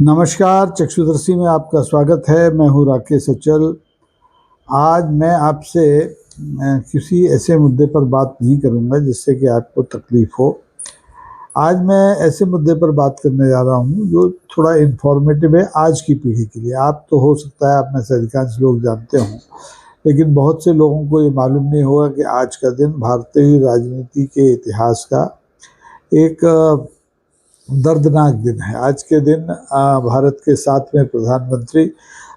नमस्कार, चक्षुदर्शी में आपका स्वागत है। मैं हूँ राकेश अचल। आज मैं आपसे किसी ऐसे मुद्दे पर बात नहीं करूँगा जिससे कि आपको तकलीफ़ हो। आज मैं ऐसे मुद्दे पर बात करने जा रहा हूँ जो थोड़ा इन्फॉर्मेटिव है आज की पीढ़ी के लिए। आप तो हो सकता है आप में से अधिकांश लोग जानते हों, लेकिन बहुत से लोगों को ये मालूम नहीं होगा कि आज का दिन भारतीय राजनीति के इतिहास का एक दर्दनाक दिन है। आज के दिन भारत के 7वें प्रधानमंत्री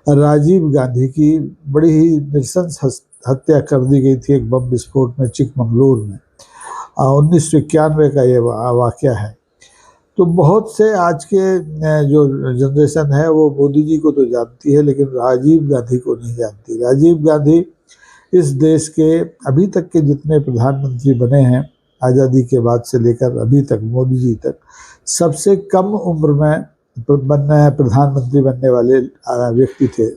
राजीव गांधी की बड़ी ही नृशंस हत्या कर दी गई थी एक बम विस्फोट में चिकमंगलूर में। 1991 का ये वाक़या है। तो बहुत से आज के जो जनरेशन है वो मोदी जी को तो जानती है, लेकिन राजीव गांधी को नहीं जानती। राजीव गांधी इस देश के अभी तक के जितने प्रधानमंत्री बने हैं आज़ादी के बाद से लेकर अभी तक, मोदी जी तक, सबसे कम उम्र में प्रधानमंत्री बनने वाले व्यक्ति थे।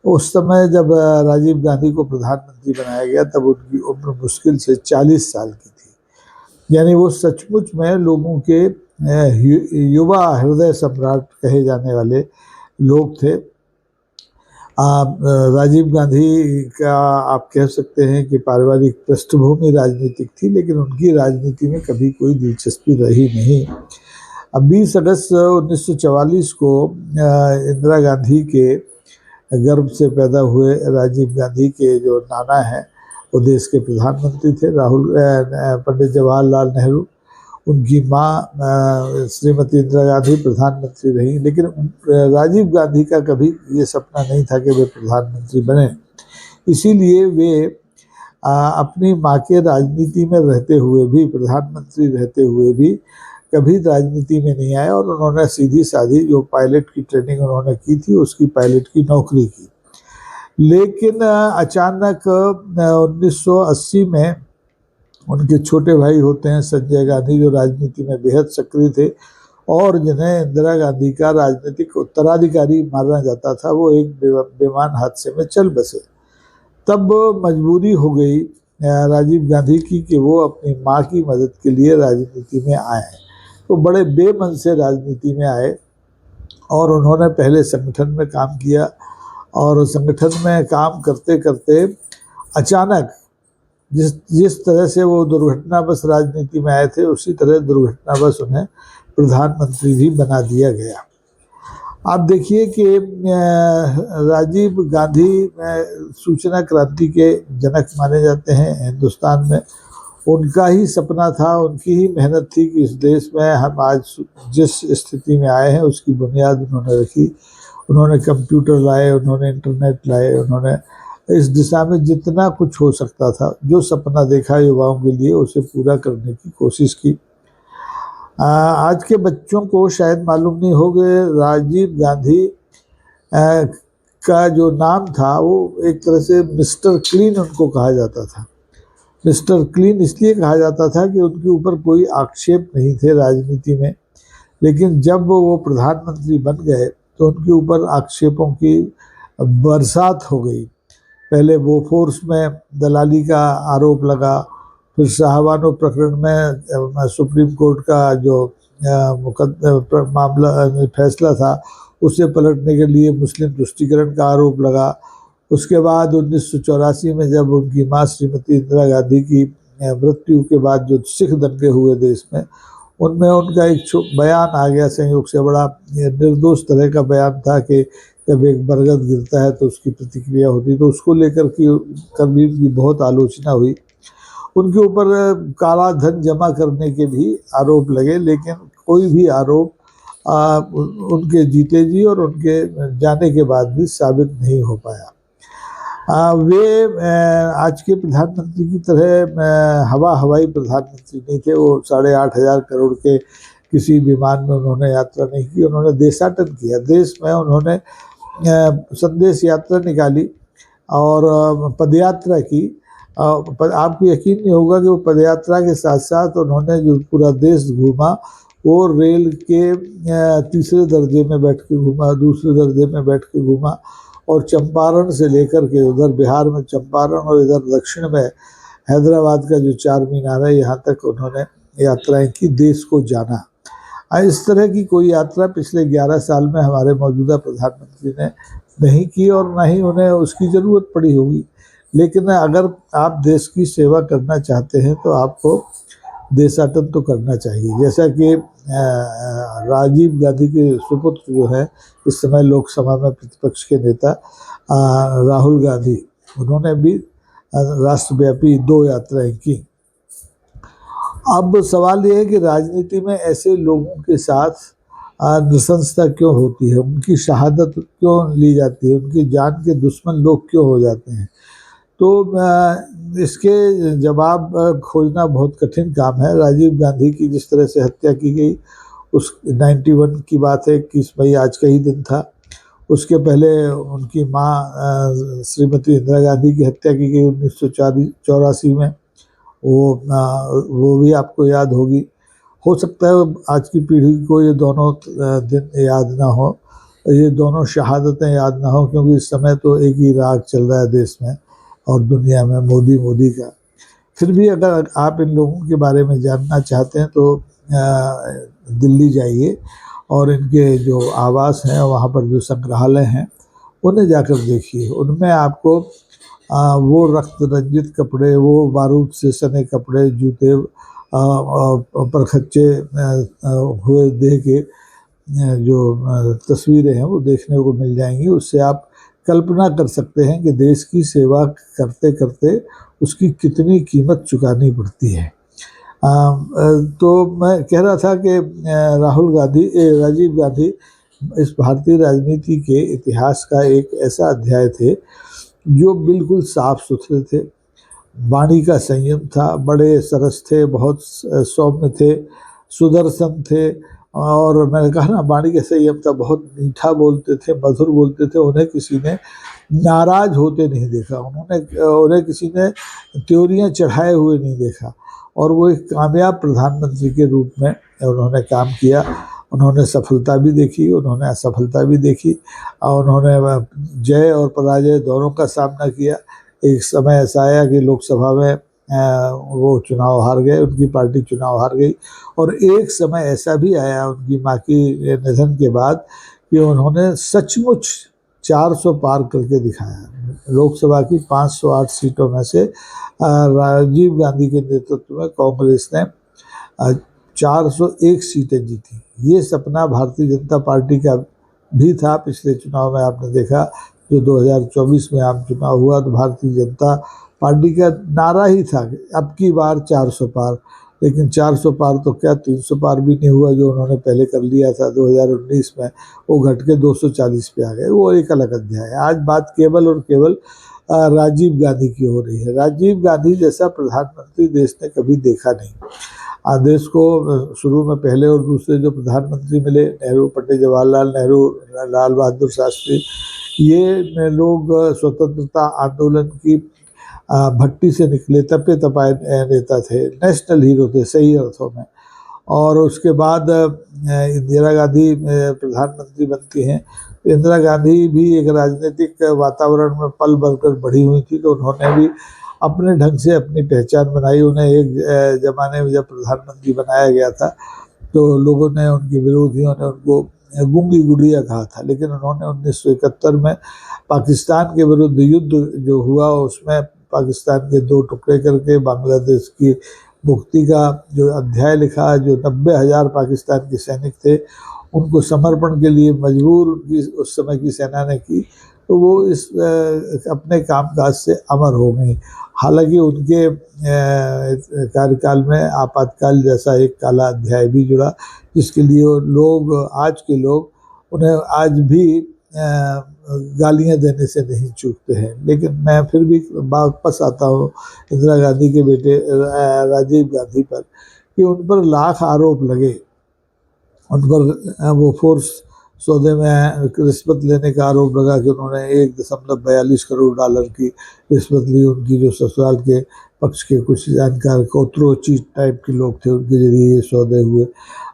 उस समय जब राजीव गांधी को प्रधानमंत्री बनाया गया तब उनकी उम्र मुश्किल से 40 साल की थी। यानी वो सचमुच में लोगों के युवा हृदय सम्राट कहे जाने वाले लोग थे। राजीव गांधी का आप कह सकते हैं कि पारिवारिक पृष्ठभूमि राजनीतिक थी, लेकिन उनकी राजनीति में कभी कोई दिलचस्पी रही नहीं। अब 20 अगस्त 1944 को इंदिरा गांधी के गर्भ से पैदा हुए राजीव गांधी के जो नाना हैं वो देश के प्रधानमंत्री थे, पंडित जवाहरलाल नेहरू। उनकी माँ श्रीमती इंदिरा गांधी प्रधानमंत्री रही, लेकिन राजीव गांधी का कभी ये सपना नहीं था कि वे प्रधानमंत्री बने। इसीलिए वे अपनी माँ के राजनीति में रहते हुए भी, प्रधानमंत्री रहते हुए भी कभी राजनीति में नहीं आए और उन्होंने सीधी सादी जो पायलट की ट्रेनिंग उन्होंने की थी उसकी पायलट की नौकरी की। लेकिन अचानक 1980 में उनके छोटे भाई होते हैं संजय गांधी, जो राजनीति में बेहद सक्रिय थे और जिन्हें इंदिरा गांधी का राजनीतिक उत्तराधिकारी माना जाता था, वो एक बेईमान हादसे में चल बसे। तब मजबूरी हो गई राजीव गांधी की कि वो अपनी माँ की मदद के लिए राजनीति में आए। तो बड़े बेमन से राजनीति में आए और उन्होंने पहले संगठन में काम किया और संगठन में काम करते करते अचानक जिस तरह से वो दुर्घटनावश राजनीति में आए थे उसी तरह दुर्घटनावश उन्हें प्रधानमंत्री भी बना दिया गया। आप देखिए कि राजीव गांधी सूचना क्रांति के जनक माने जाते हैं हिंदुस्तान में। उनका ही सपना था, उनकी ही मेहनत थी कि इस देश में हम आज जिस स्थिति में आए हैं उसकी बुनियाद उन्होंने रखी। उन्होंने कंप्यूटर लाए, उन्होंने इंटरनेट लाए, उन्होंने इस दिशा में जितना कुछ हो सकता था, जो सपना देखा युवाओं के लिए, उसे पूरा करने की कोशिश की। आज के बच्चों को शायद मालूम नहीं हो गए, राजीव गांधी का जो नाम था वो एक तरह से मिस्टर क्लीन उनको कहा जाता था। मिस्टर क्लीन इसलिए कहा जाता था कि उनके ऊपर कोई आक्षेप नहीं थे राजनीति में, लेकिन जब वो प्रधानमंत्री बन गए तो उनके ऊपर आक्षेपों की बरसात हो गई। पहले बोफोर्स में दलाली का आरोप लगा, फिर शाहबानो प्रकरण में सुप्रीम कोर्ट का जो मामला फैसला था उसे पलटने के लिए मुस्लिम तुष्टीकरण का आरोप लगा। उसके बाद 1984 में जब उनकी माँ श्रीमती इंदिरा गांधी की मृत्यु के बाद जो सिख दंगे हुए देश में, उनमें उनका एक बयान आ गया संयोग से, बड़ा निर्दोष तरह का बयान था कि जब एक बरगद गिरता है तो उसकी प्रतिक्रिया होती, तो उसको लेकर की कभी की बहुत आलोचना हुई। उनके ऊपर काला धन जमा करने के भी आरोप लगे, लेकिन कोई भी आरोप उनके जीते जी और उनके जाने के बाद भी साबित नहीं हो पाया। वे आज के प्रधानमंत्री की तरह हवाई प्रधानमंत्री नहीं थे। वो 8,500 करोड़ के किसी विमान में उन्होंने यात्रा नहीं की, उन्होंने देशाटन किया। देश में उन्होंने संदेश यात्रा निकाली और पदयात्रा की। आपको यकीन नहीं होगा कि वो पदयात्रा के साथ साथ उन्होंने जो पूरा देश घूमा वो रेल के तीसरे दर्जे में बैठ के घूमा, दूसरे दर्जे में बैठ के घूमा, और चंपारण से लेकर के उधर बिहार में चंपारण और इधर दक्षिण में हैदराबाद का जो चार मीनार है यहाँ तक उन्होंने यात्राएं की, देश को जाना। इस तरह की कोई यात्रा पिछले 11 साल में हमारे मौजूदा प्रधानमंत्री ने नहीं की और ना ही उन्हें उसकी ज़रूरत पड़ी होगी। लेकिन अगर आप देश की सेवा करना चाहते हैं तो आपको देशाटन तो करना चाहिए। जैसा कि राजीव गांधी के सुपुत्र जो है इस समय लोकसभा में प्रतिपक्ष के नेता राहुल गांधी, उन्होंने भी राष्ट्रव्यापी 2 यात्राएं की। अब सवाल ये है कि राजनीति में ऐसे लोगों के साथ नृशंसता क्यों होती है, उनकी शहादत क्यों ली जाती है, उनकी जान के दुश्मन लोग क्यों हो जाते हैं। तो इसके जवाब खोजना बहुत कठिन काम है। राजीव गांधी की जिस तरह से हत्या की गई, उस 91 की बात है, 21 मई आज का ही दिन था। उसके पहले उनकी माँ श्रीमती इंदिरा गांधी की हत्या की गई 1984 में, वो भी आपको याद होगी। हो सकता है आज की पीढ़ी को ये दोनों दिन याद ना हो, ये दोनों शहादतें याद ना हो, क्योंकि इस समय तो एक ही राग चल रहा है देश में और दुनिया में, मोदी का। फिर भी अगर आप इन लोगों के बारे में जानना चाहते हैं तो दिल्ली जाइए और इनके जो आवास हैं, वहाँ पर जो संग्रहालय हैं, उन्हें जाकर देखिए। उनमें आपको वो रक्त रंजित कपड़े, वो बारूद से सने कपड़े, जूते, परखच्चे हुए देह के जो तस्वीरें हैं वो देखने को मिल जाएंगी। उससे आप कल्पना कर सकते हैं कि देश की सेवा करते करते उसकी कितनी कीमत चुकानी पड़ती है। तो मैं कह रहा था कि राजीव गांधी इस भारतीय राजनीति के इतिहास का एक ऐसा अध्याय थे जो बिल्कुल साफ सुथरे थे। वाणी का संयम था, बड़े सरस थे, बहुत सौम्य थे, सुदर्शन थे, और मैंने कहा ना वाणी का संयम था, बहुत मीठा बोलते थे, मधुर बोलते थे। उन्हें किसी ने नाराज होते नहीं देखा, उन्हें किसी ने त्योरियां चढ़ाए हुए नहीं देखा, और वो एक कामयाब प्रधानमंत्री के रूप में उन्होंने काम किया। उन्होंने सफलता भी देखी, उन्होंने असफलता भी देखी, और उन्होंने जय और पराजय दोनों का सामना किया। एक समय ऐसा आया कि लोकसभा में वो चुनाव हार गए, उनकी पार्टी चुनाव हार गई, और एक समय ऐसा भी आया उनकी माँ की निधन के बाद कि उन्होंने सचमुच 400 पार करके दिखाया। लोकसभा की 508 सीटों में से राजीव गांधी के नेतृत्व में कांग्रेस ने 401 सीटें जीती। ये सपना भारतीय जनता पार्टी का भी था। पिछले चुनाव में आपने देखा, जो 2024 में आम चुनाव हुआ, तो भारतीय जनता पार्टी का नारा ही था कि अब की बार 400 पार। लेकिन 400 पार तो क्या, 300 पार भी नहीं हुआ जो उन्होंने पहले कर लिया था 2019 में। वो घट के 240 पे आ गए। वो एक अलग अध्याय है। आज बात केवल और केवल राजीव गांधी की हो रही है। राजीव गांधी जैसा प्रधानमंत्री देश ने कभी देखा नहीं। देश को शुरू में पहले और दूसरे जो प्रधानमंत्री मिले, नेहरू, पंडित जवाहरलाल नेहरू, लाल बहादुर शास्त्री, ये लोग स्वतंत्रता आंदोलन की भट्टी से निकले, तपे तपाए नेता थे, नेशनल हीरो थे सही अर्थों में। और उसके बाद इंदिरा गांधी प्रधानमंत्री बनती हैं। इंदिरा गांधी भी एक राजनीतिक वातावरण में पल भर कर बढ़ी हुई थी, तो उन्होंने भी अपने ढंग से अपनी पहचान बनाई। उन्हें एक ज़माने में जब प्रधानमंत्री बनाया गया था तो लोगों ने, उनके विरोधियों ने उनको गूंगी गुड़िया कहा था। लेकिन उन्होंने 1971 में पाकिस्तान के विरुद्ध युद्ध जो हुआ, उसमें पाकिस्तान के 2 टुकड़े करके बांग्लादेश की मुक्ति का जो अध्याय लिखा, जो 90,000 पाकिस्तान के सैनिक थे उनको समर्पण के लिए मजबूर उस समय की सेना ने की, तो वो इस अपने कामकाज से अमर हो गई। हालांकि उनके कार्यकाल में आपातकाल जैसा एक काला अध्याय भी जुड़ा, जिसके लिए लोग, आज के लोग उन्हें आज भी गालियां देने से नहीं चूकते हैं। लेकिन मैं फिर भी वापस आता हूँ इंदिरा गांधी के बेटे राजीव गांधी पर, कि उन पर लाख आरोप लगे। उन पर वो फोर्स सौदे में रिश्वत लेने का आरोप लगा कि उन्होंने 1.42 करोड़ डॉलर की रिश्वत ली। उनकी जो ससुराल के पक्ष के कुछ जानकार कोतरो चीज टाइप के लोग थे, उनके जरिए ये सौदे हुए।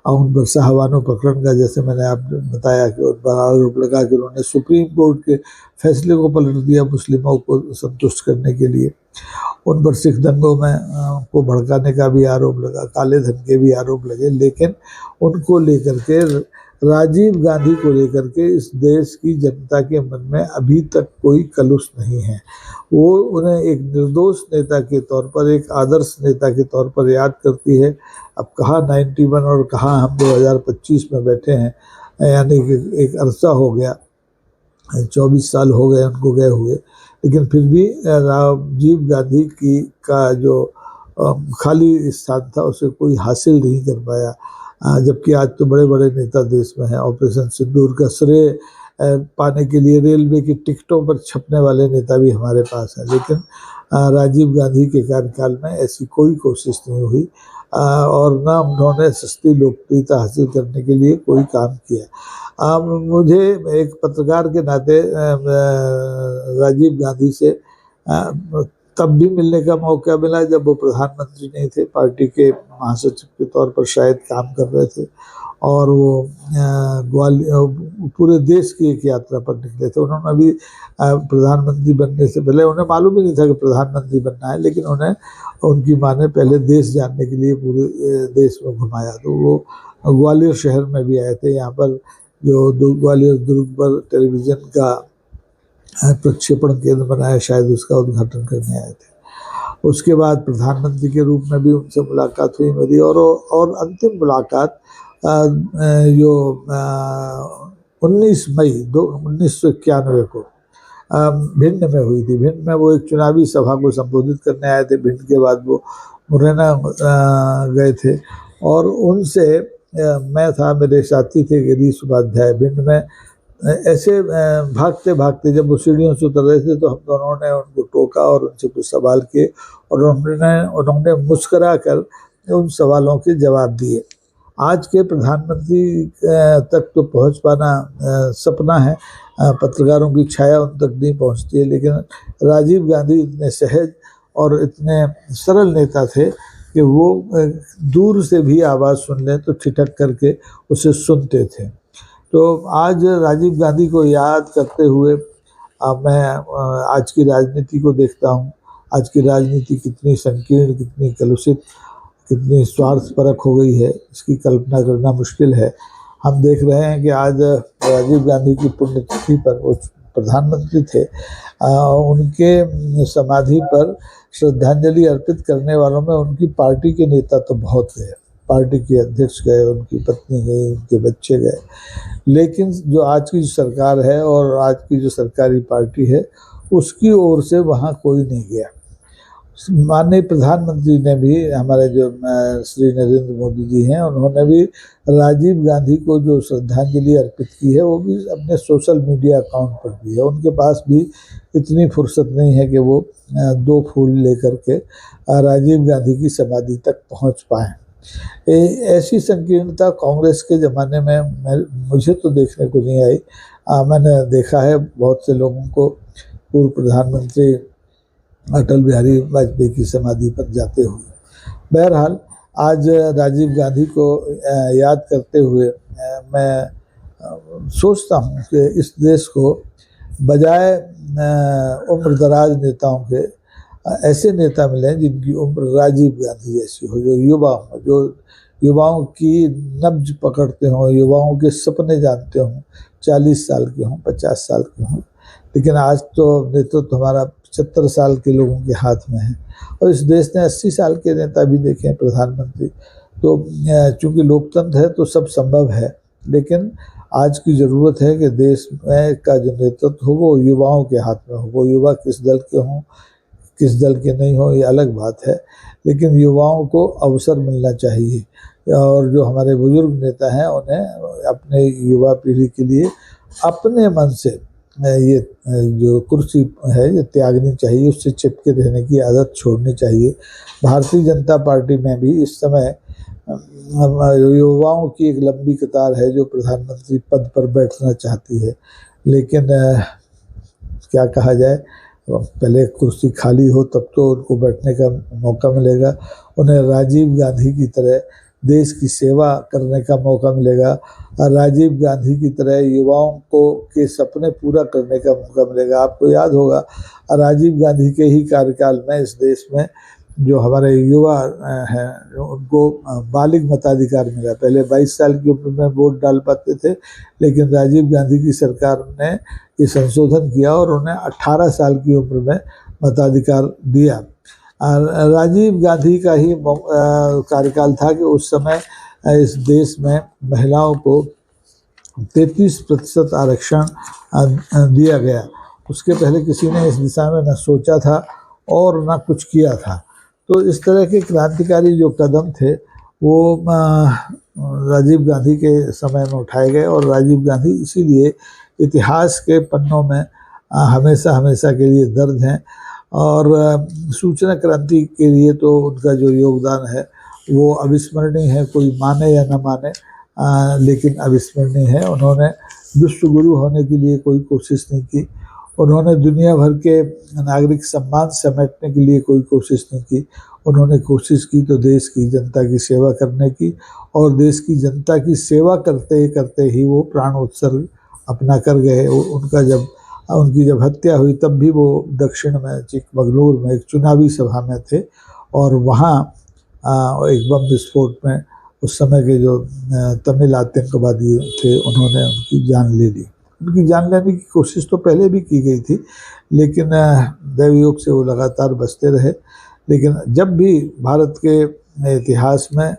उन पर शाहबानो प्रकरण का जैसे मैंने आपको बताया कि उन पर आरोप लगा कि उन्होंने सुप्रीम कोर्ट के फैसले को पलट दिया मुस्लिमों को संतुष्ट करने के लिए। उन पर सिख दंगों में को भड़काने का भी आरोप लगा, काले धन के भी आरोप लगे, लेकिन उनको लेकर के राजीव गांधी को लेकर के इस देश की जनता के मन में अभी तक कोई कलुष नहीं है। वो उन्हें एक निर्दोष नेता के तौर पर, एक आदर्श नेता के तौर पर याद करती है। अब कहाँ 91 और कहाँ हम 2025 में बैठे हैं, यानी कि एक अरसा हो गया, 24 साल हो गए उनको गए हुए, लेकिन फिर भी राजीव गांधी की का जो खाली स्थान था उसे कोई हासिल नहीं कर पाया। जबकि आज तो बड़े बड़े नेता देश में हैं। ऑपरेशन सिंदूर का श्रेय पाने के लिए रेलवे की टिकटों पर छपने वाले नेता भी हमारे पास हैं, लेकिन राजीव गांधी के कार्यकाल में ऐसी कोई कोशिश नहीं हुई और ना उन्होंने सस्ती लोकप्रियता हासिल करने के लिए कोई काम किया। मुझे एक पत्रकार के नाते राजीव गांधी से तब भी मिलने का मौका मिला जब वो प्रधानमंत्री नहीं थे, पार्टी के महासचिव के तौर पर शायद काम कर रहे थे, और वो ग्वालियर पूरे देश की एक यात्रा पर निकले थे। उन्होंने अभी प्रधानमंत्री बनने से पहले, उन्हें मालूम ही नहीं था कि प्रधानमंत्री बनना है, लेकिन उन्हें उनकी माँ ने पहले देश जानने के लिए पूरे देश में घुमाया। तो वो ग्वालियर शहर में भी आए थे। यहाँ पर जो ग्वालियर दुर्ग पर टेलीविज़न का प्रक्षेपण केंद्र बनाया, शायद उसका उद्घाटन करने आए थे। उसके बाद प्रधानमंत्री के रूप में भी उनसे मुलाकात हुई मेरी, और अंतिम मुलाकात जो 19 मई 1991 को भिंड में हुई थी। भिंड में वो एक चुनावी सभा को संबोधित करने आए थे। भिंड के बाद वो मुरैना गए थे, और उनसे मैं था, मेरे साथी थे गिरीश उपाध्याय। भिंड में ऐसे भागते भागते जब वो सीढ़ियों से उतर रहे थे तो हम दोनों ने उनको टोका और उनसे कुछ सवाल किए, और उन्होंने मुस्करा कर उन सवालों के जवाब दिए। आज के प्रधानमंत्री तक तो पहुंच पाना सपना है, पत्रकारों की छाया उन तक नहीं पहुंचती है, लेकिन राजीव गांधी इतने सहज और इतने सरल नेता थे कि वो दूर से भी आवाज़ सुन लें तो ठिठक करके उसे सुनते थे। तो आज राजीव गांधी को याद करते हुए मैं आज की राजनीति को देखता हूँ। आज की राजनीति कितनी संकीर्ण, कितनी कलुषित, कितनी स्वार्थपरक हो गई है, इसकी कल्पना करना मुश्किल है। हम देख रहे हैं कि आज राजीव गांधी की पुण्यतिथि पर, वो प्रधानमंत्री थे, उनके समाधि पर श्रद्धांजलि अर्पित करने वालों में उनकी पार्टी के नेता तो बहुत गए। पार्टी के अध्यक्ष गए, उनकी पत्नी गई, उनके बच्चे गए, लेकिन जो आज की सरकार है और आज की जो सरकारी पार्टी है उसकी ओर से वहाँ कोई नहीं गया। माननीय प्रधानमंत्री ने भी, हमारे जो श्री नरेंद्र मोदी जी हैं, उन्होंने भी राजीव गांधी को जो श्रद्धांजलि अर्पित की है वो भी अपने सोशल मीडिया अकाउंट पर की है। उनके पास भी इतनी फुर्सत नहीं है कि वो 2 फूल लेकर के राजीव गांधी की समाधि तक पहुंच पाएँ। ऐसी संकीर्णता कांग्रेस के ज़माने में मुझे तो देखने को नहीं आई। मैंने देखा है बहुत से लोगों को पूर्व प्रधानमंत्री अटल बिहारी वाजपेयी की समाधि पर जाते हुए। बहरहाल आज राजीव गांधी को याद करते हुए मैं सोचता हूँ कि इस देश को बजाय उम्र दराज नेताओं के ऐसे नेता मिले जिनकी उम्र राजीव गांधी जैसी हो, जो युवा हो, जो युवाओं की नब्ज पकड़ते हों, युवाओं के सपने जानते हों, 40 साल के हों, 50 साल के हों। लेकिन आज तो नेतृत्व हमारा 75 साल के लोगों के हाथ में है, और इस देश ने 80 साल के नेता भी देखे हैं प्रधानमंत्री। तो चूँकि लोकतंत्र है तो सब संभव है, लेकिन आज की ज़रूरत है कि देश में का जो नेतृत्व हो वो युवाओं के हाथ में हो। वो युवा किस दल के हों, किस दल के नहीं हो, ये अलग बात है, लेकिन युवाओं को अवसर मिलना चाहिए। और जो हमारे बुजुर्ग नेता हैं उन्हें अपने युवा पीढ़ी के लिए अपने मन से ये जो कुर्सी है ये त्यागनी चाहिए, उससे चिपके रहने की आदत छोड़नी चाहिए। भारतीय जनता पार्टी में भी इस समय युवाओं की एक लंबी कतार है जो प्रधानमंत्री पद पर बैठना चाहती है, लेकिन क्या कहा जाए, पहले कुर्सी खाली हो तब तो उनको बैठने का मौका मिलेगा। उन्हें राजीव गांधी की तरह देश की सेवा करने का मौका मिलेगा और राजीव गांधी की तरह युवाओं को के सपने पूरा करने का मौका मिलेगा। आपको याद होगा राजीव गांधी के ही कार्यकाल में इस देश में जो हमारे युवा हैं उनको बालिग मताधिकार मिला। पहले 22 साल की उम्र में वोट डाल पाते थे, लेकिन राजीव गांधी की सरकार ने ये संशोधन किया और उन्हें 18 साल की उम्र में मताधिकार दिया। राजीव गांधी का ही कार्यकाल था कि उस समय इस देश में महिलाओं को 33% आरक्षण दिया गया। उसके पहले किसी ने इस दिशा में न सोचा था और न कुछ किया था। तो इस तरह के क्रांतिकारी जो कदम थे वो राजीव गांधी के समय में उठाए गए और राजीव गांधी इसीलिए इतिहास के पन्नों में हमेशा हमेशा के लिए दर्ज हैं। और सूचना क्रांति के लिए तो उनका जो योगदान है वो अविस्मरणीय है, कोई माने या न माने लेकिन अविस्मरणीय है। उन्होंने विश्व गुरु होने के लिए कोई कोशिश नहीं की, उन्होंने दुनिया भर के नागरिक सम्मान समेटने के लिए कोई कोशिश नहीं की। उन्होंने कोशिश की तो देश की जनता की सेवा करने की, और देश की जनता की सेवा करते करते ही वो प्राण उत्सर्ग अपना कर गए। उनकी जब हत्या हुई तब भी वो दक्षिण में चिकमगलूर में एक चुनावी सभा में थे और वहाँ एक बम विस्फोट में उस समय के जो तमिल आतंकवादी थे उन्होंने उनकी जान ले ली। उनकी जान लेने की कोशिश तो पहले भी की गई थी, लेकिन दैवयोग से वो लगातार बचते रहे। लेकिन जब भी भारत के इतिहास में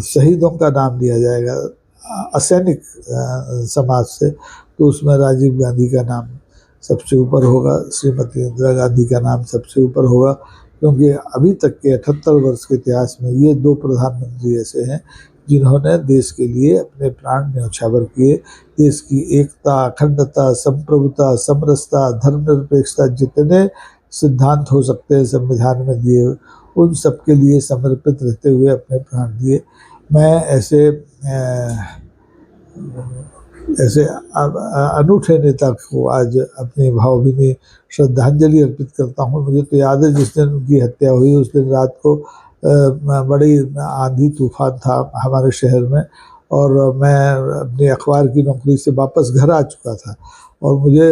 शहीदों का नाम लिया जाएगा असैनिक समाज से, तो उसमें राजीव गांधी का नाम सबसे ऊपर होगा, श्रीमती इंदिरा गांधी का नाम सबसे ऊपर होगा, क्योंकि अभी तक के 78 वर्ष के इतिहास में ये दो प्रधानमंत्री ऐसे हैं जिन्होंने देश के लिए अपने प्राण न्यौछावर किए। देश की एकता, अखंडता, संप्रभुता, समरसता, धर्मनिरपेक्षता जितने सिद्धांत हो सकते हैं संविधान में दिए, उन सब के लिए समर्पित रहते हुए अपने प्राण दिए। मैं ऐसे अनूठे नेता को आज अपनी भावभीनी श्रद्धांजलि अर्पित करता हूँ। मुझे तो याद है जिस दिन उनकी हत्या हुई उस दिन रात को बड़ी आंधी तूफान था हमारे शहर में, और मैं अपनी अखबार की नौकरी से वापस घर आ चुका था, और मुझे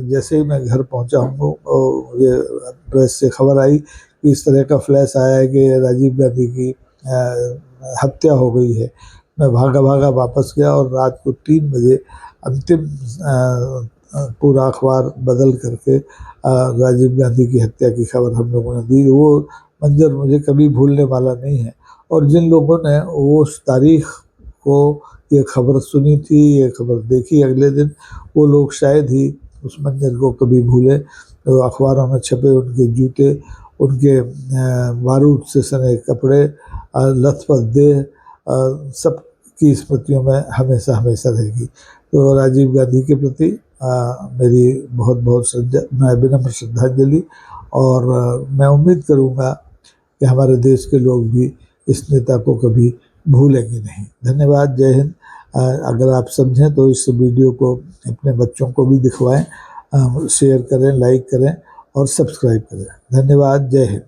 जैसे ही मैं घर पहुंचा हूँ मुझे प्रेस से खबर आई कि इस तरह का फ्लैश आया है कि राजीव गांधी की हत्या हो गई है। मैं भागा वापस गया और रात को 3 बजे अंतिम पूरा अखबार बदल करके राजीव गांधी की हत्या की खबर हम लोगों ने दी। वो मंजर मुझे कभी भूलने वाला नहीं है, और जिन लोगों ने उस तारीख को ये खबर सुनी थी, ये खबर देखी अगले दिन, वो लोग शायद ही उस मंजर को कभी भूले। तो अखबारों में छपे उनके जूते, उनके बारूद से सने कपड़े, लथपथ देह, सब की स्मृतियों में हमेशा हमेशा रहेगी। तो राजीव गांधी के प्रति मेरी बहुत विनम्र श्रद्धांजलि, और मैं उम्मीद करूँगा कि हमारे देश के लोग भी इस नेता को कभी भूलेंगे नहीं। धन्यवाद। जय हिंद। अगर आप समझें तो इस वीडियो को अपने बच्चों को भी दिखवाएं, शेयर करें, लाइक करें और सब्सक्राइब करें। धन्यवाद। जय हिंद।